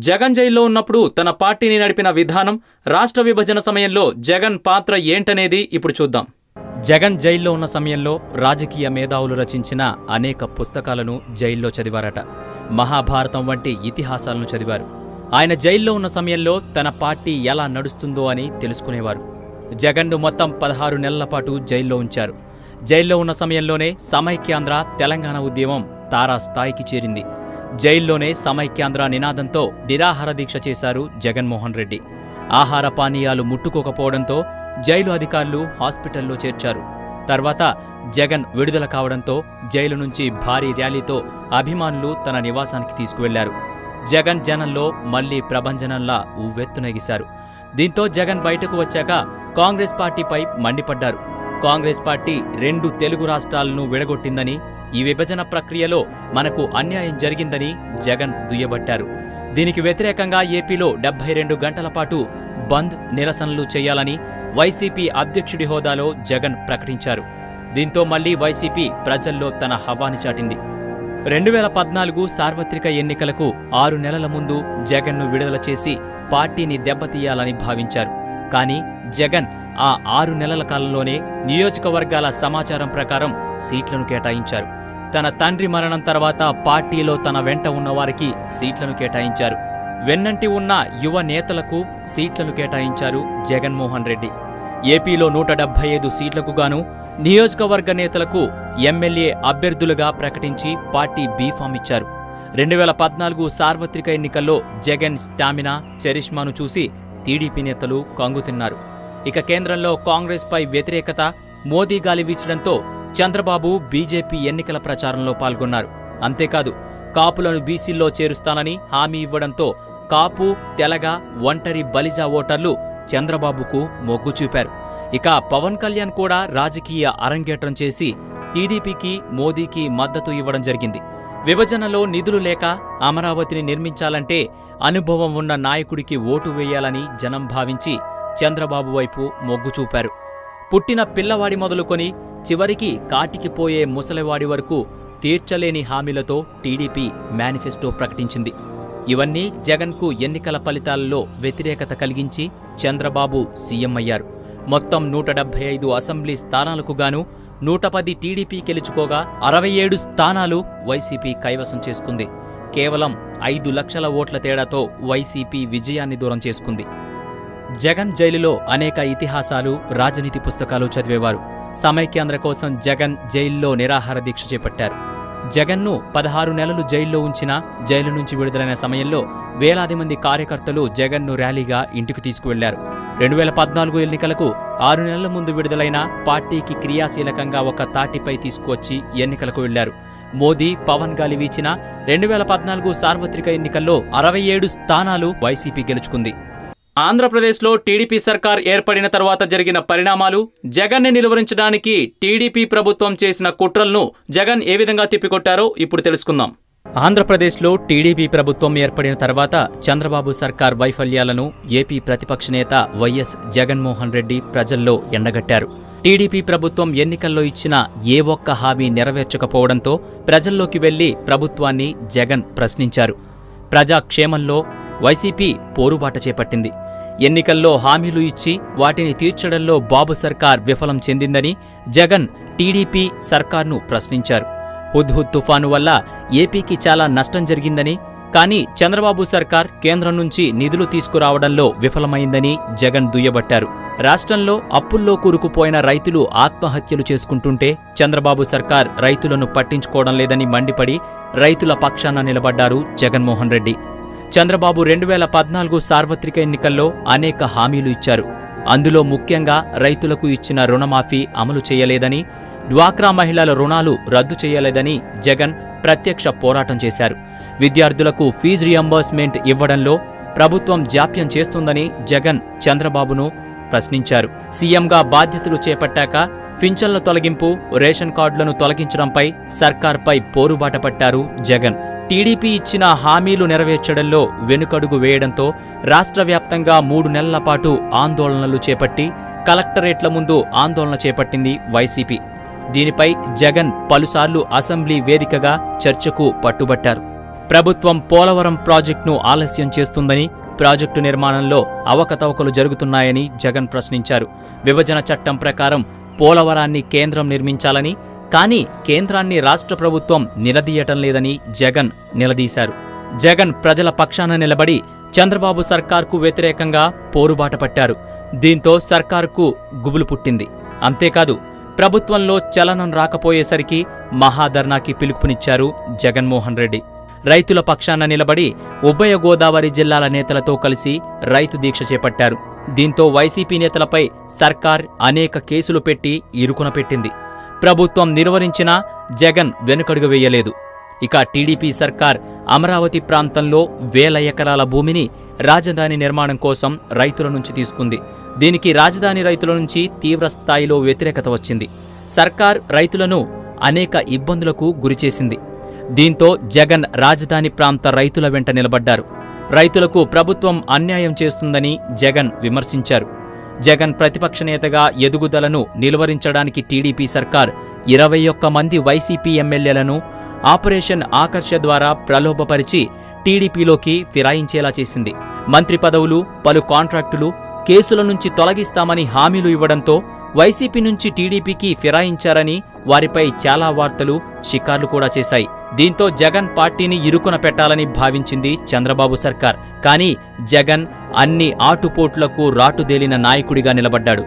జగన్ జైల్లో ఉన్నప్పుడు తన పార్టీని నడిపిన విధానం, రాష్ట్ర విభజన సమయంలో జగన్ పాత్ర ఏంటనేది ఇప్పుడు చూద్దాం. జగన్ జైల్లో ఉన్న సమయంలో రాజకీయ మేధావులు రచించిన అనేక పుస్తకాలను జైల్లో చదివారట. మహాభారతం వంటి ఇతిహాసాలను చదివారు. ఆయన జైల్లో ఉన్న సమయంలో తన పార్టీ ఎలా నడుస్తుందో అని తెలుసుకునేవారు. జగన్ను మొత్తం 16 నెలల పాటు జైల్లో ఉంచారు. జైల్లో ఉన్న సమయంలోనే సమైక్యాంధ్ర తెలంగాణ ఉద్యమం తారాస్థాయికి చేరింది. జైల్లోనే సమైక్యాంధ్ర నినాదంతో నిరాహార దీక్ష చేశారు జగన్మోహన్ రెడ్డి. ఆహార పానీయాలు ముట్టుకోకపోవడంతో జైలు అధికారులు హాస్పిటల్లో చేర్చారు. తర్వాత జగన్ విడుదల కావడంతో జైలు నుంచి భారీ ర్యాలీతో అభిమానులు తన నివాసానికి తీసుకువెళ్లారు. జగన్ జనంలో మళ్లీ ప్రభంజనంలా ఉవ్వెత్తునెగిశారు. దీంతో జగన్ బయటకు వచ్చాక కాంగ్రెస్ పార్టీపై మండిపడ్డారు. కాంగ్రెస్ పార్టీ 2 తెలుగు రాష్ట్రాలను విడగొట్టిందని, ఈ విభజన ప్రక్రియలో మనకు అన్యాయం జరిగిందని జగన్ దుయ్యబట్టారు. దీనికి వ్యతిరేకంగా ఏపీలో 72 గంటల పాటు బంద్, నిరసనలు చేయాలని వైసీపీ అధ్యక్షుడి హోదాలో జగన్ ప్రకటించారు. దీంతో మళ్లీ వైసీపీ ప్రజల్లో తన హవాని చాటింది. 2014 సార్వత్రిక ఎన్నికలకు 6 నెలల ముందు జగన్ను విడుదల చేసి పార్టీని దెబ్బతీయాలని భావించారు. కానీ జగన్ ఆ 6 నెలల కాలంలోనే నియోజకవర్గాల సమాచారం ప్రకారం సీట్లను కేటాయించారు. తన తండ్రి మరణం తర్వాత పార్టీలో తన వెంట ఉన్నవారికి సీట్లను కేటాయించారు. వెన్నంటి ఉన్న యువ నేతలకు సీట్లను కేటాయించారు జగన్మోహన్ రెడ్డి. ఏపీలో 175 సీట్లకు గాను నియోజకవర్గ నేతలకు ఎమ్మెల్యే అభ్యర్థులుగా ప్రకటించి పార్టీ బీఫామ్ ఇచ్చారు. 2014 సార్వత్రిక ఎన్నికల్లో జగన్ స్టామినా, చరిష్మాను చూసి టీడీపీ నేతలు కంగుతిన్నారు. ఇక కేంద్రంలో కాంగ్రెస్పై వ్యతిరేకత, మోదీ గాలి వీచడంతో చంద్రబాబు బీజేపీ ఎన్నికల ప్రచారంలో పాల్గొన్నారు. అంతేకాదు కాపులను బీసీల్లో చేరుస్తానని హామీ ఇవ్వడంతో కాపు, తెలగ, ఒంటరి బలిజ ఓటర్లు చంద్రబాబుకు మొగ్గు చూపారు. ఇక పవన్ కళ్యాణ్ కూడా రాజకీయ అరంగేట్రం చేసి టీడీపీకి, మోదీకి మద్దతు ఇవ్వడం జరిగింది. విభజనలో నిధులు లేక అమరావతిని నిర్మించాలంటే అనుభవం ఉన్న నాయకుడికి ఓటు వేయాలని జనం భావించి చంద్రబాబు వైపు మొగ్గు చూపారు. పుట్టిన పిల్లవాడి మొదలుకొని చివరికి కాటికి పోయే ముసలివాడి వరకు తీర్చలేని హామీలతో టీడీపీ మేనిఫెస్టో ప్రకటించింది. ఇవన్నీ జగన్కు ఎన్నికల ఫలితాలలో వ్యతిరేకత కలిగించి చంద్రబాబు సీఎం అయ్యారు. మొత్తం 175 అసెంబ్లీ స్థానాలకు గాను 110 టీడీపీ గెలుచుకోగా 67 స్థానాలు వైసీపీ కైవసం చేసుకుంది. కేవలం 5 లక్షల ఓట్ల తేడాతో వైసీపీ విజయాన్ని దూరం చేసుకుంది. జగన్ జైలులో అనేక ఇతిహాసాలు, రాజనీతి పుస్తకాలు చదివేవారు. సమైక్యాంధ్ర కోసం జగన్ జైల్లో నిరాహార దీక్ష చేపట్టారు. జగన్ను 16 నెలలు జైల్లో ఉంచినా జైలు నుంచి విడుదలైన సమయంలో వేలాది మంది కార్యకర్తలు జగన్ను ర్యాలీగా ఇంటికి తీసుకువెళ్లారు. 2014 ఎన్నికలకు 6 నెలల ముందు విడుదలైన పార్టీకి క్రియాశీలకంగా ఒక తాటిపై తీసుకువచ్చి ఎన్నికలకు వెళ్లారు. మోదీ, పవన్ గాలి వీచిన 2014 సార్వత్రిక ఎన్నికల్లో 67 స్థానాలు వైసీపీ గెలుచుకుంది. ఆంధ్రప్రదేశ్లో టీడీపీ సర్కార్ ఏర్పడిన తర్వాత జరిగిన పరిణామాలు, జగన్ని నిలువరించడానికి టీడీపీ ప్రభుత్వం చేసిన కుట్రలను జగన్ ఏ విధంగా తిప్పికొట్టారో ఇప్పుడు తెలుసుకుందాం. ఆంధ్రప్రదేశ్లో టీడీపీ ప్రభుత్వం ఏర్పడిన తర్వాత చంద్రబాబు సర్కార్ వైఫల్యాలను ఏపీ ప్రతిపక్ష నేత వైఎస్ జగన్మోహన్ రెడ్డి ప్రజల్లో ఎండగట్టారు. టీడీపీ ప్రభుత్వం ఎన్నికల్లో ఇచ్చిన ఏ ఒక్క హామీ నెరవేర్చకపోవడంతో ప్రజల్లోకి వెళ్లి ప్రభుత్వాన్ని జగన్ ప్రశ్నించారు. ప్రజాక్షేమంలో వైసీపీ పోరుబాట చేపట్టింది. ఎన్నికల్లో హామీలు ఇచ్చి వాటిని తీర్చడంలో బాబు సర్కార్ విఫలం చెందిందని జగన్ టీడీపీ సర్కార్ను ప్రశ్నించారు. హుద్హుద్ తుఫాను వల్ల ఏపీకి చాలా నష్టం జరిగిందని, కానీ చంద్రబాబు సర్కార్ కేంద్రం నుంచి నిధులు తీసుకురావడంలో విఫలమైందని జగన్ దుయ్యబట్టారు. రాష్ట్రంలో అప్పుల్లో కూరుకుపోయిన రైతులు ఆత్మహత్యలు చేసుకుంటుంటే చంద్రబాబు సర్కార్ రైతులను పట్టించుకోవడం లేదని మండిపడి రైతుల పక్షాన నిలబడ్డారు జగన్మోహన్ రెడ్డి. చంద్రబాబు 2014 సార్వత్రిక ఎన్నికల్లో అనేక హామీలు ఇచ్చారు. అందులో ముఖ్యంగా రైతులకు ఇచ్చిన రుణమాఫీ అమలు చేయలేదని, డ్వాక్రా మహిళల రుణాలు రద్దు చేయలేదని జగన్ ప్రత్యక్ష పోరాటం చేశారు. విద్యార్థులకు ఫీజు రియంబర్స్మెంట్ ఇవ్వడంలో ప్రభుత్వం జాప్యం చేస్తుందని జగన్ చంద్రబాబును ప్రశ్నించారు. సీఎంగా బాధ్యతలు చేపట్టాక పింఛన్ల తొలగింపు, రేషన్ కార్డులను తొలగించడంపై సర్కార్పై పోరుబాట పట్టారు జగన్. టీడీపీ ఇచ్చిన హామీలు నెరవేర్చడంలో వెనుకడుగు వేయడంతో రాష్ట్ర వ్యాప్తంగా 3 నెలల పాటు ఆందోళనలు చేపట్టి కలెక్టరేట్ల ముందు ఆందోళన చేపట్టింది వైసీపీ. దీనిపై జగన్ పలుసార్లు అసెంబ్లీ వేదికగా చర్చకు పట్టుబట్టారు. ప్రభుత్వం పోలవరం ప్రాజెక్టును ఆలస్యం చేస్తుందని, ప్రాజెక్టు నిర్మాణంలో అవకతవకలు జరుగుతున్నాయని జగన్ ప్రశ్నించారు. విభజన చట్టం ప్రకారం పోలవరాన్ని కేంద్రం నిర్మించాలని, కానీ కేంద్రాన్ని రాష్ట్ర ప్రభుత్వం నిలదీయటం లేదని జగన్ నిలదీశారు. జగన్ ప్రజల పక్షాన నిలబడి చంద్రబాబు సర్కార్కు వ్యతిరేకంగా పోరుబాట పట్టారు. దీంతో సర్కారుకు గుబులు పుట్టింది. అంతేకాదు, ప్రభుత్వంలో చలనం రాకపోయేసరికి మహాధర్నాకి పిలుపునిచ్చారు జగన్మోహన్ రెడ్డి. రైతుల పక్షాన నిలబడి ఉభయ గోదావరి జిల్లాల నేతలతో కలిసి రైతు దీక్ష చేపట్టారు. దీంతో వైసీపీ నేతలపై సర్కార్ అనేక కేసులు పెట్టి ఇరుకున పెట్టింది. ప్రభుత్వం నిర్వహించినా జగన్ వెనుకడుగు వేయలేదు. ఇక టీడీపీ సర్కార్ అమరావతి ప్రాంతంలో వేల ఎకరాల భూమిని రాజధాని నిర్మాణం కోసం రైతుల నుంచి తీసుకుంది. దీనికి రాజధాని రైతుల నుంచి తీవ్రస్థాయిలో వ్యతిరేకత వచ్చింది. సర్కార్ రైతులను అనేక ఇబ్బందులకు గురిచేసింది. దీంతో జగన్ రాజధాని ప్రాంత రైతుల వెంట నిలబడ్డారు. రైతులకు ప్రభుత్వం అన్యాయం చేస్తుందని జగన్ విమర్శించారు. జగన్ ప్రతిపక్ష నేతగా ఎదుగుదలను నిలువరించడానికి టీడీపీ సర్కార్ 21 మంది వైసీపీ ఎమ్మెల్యేలను ఆపరేషన్ ఆకర్ష ద్వారా ప్రలోభపరిచి టీడీపీలోకి ఫిరాయించేలా చేసింది. మంత్రి పదవులు, పలు కాంట్రాక్టులు, కేసుల నుంచి తొలగిస్తామని హామీలు ఇవ్వడంతో వైసీపీ నుంచి టీడీపీకి ఫిరాయించారని వారిపై చాలా వార్తలు, షికార్లు కూడా చేశాయి. దీంతో జగన్ పార్టీని ఇరుకున పెట్టాలని భావించింది చంద్రబాబు సర్కార్. కానీ జగన్ అన్ని ఆటుపోట్లకు రాటుదేలిన నాయకుడిగా నిలబడ్డాడు.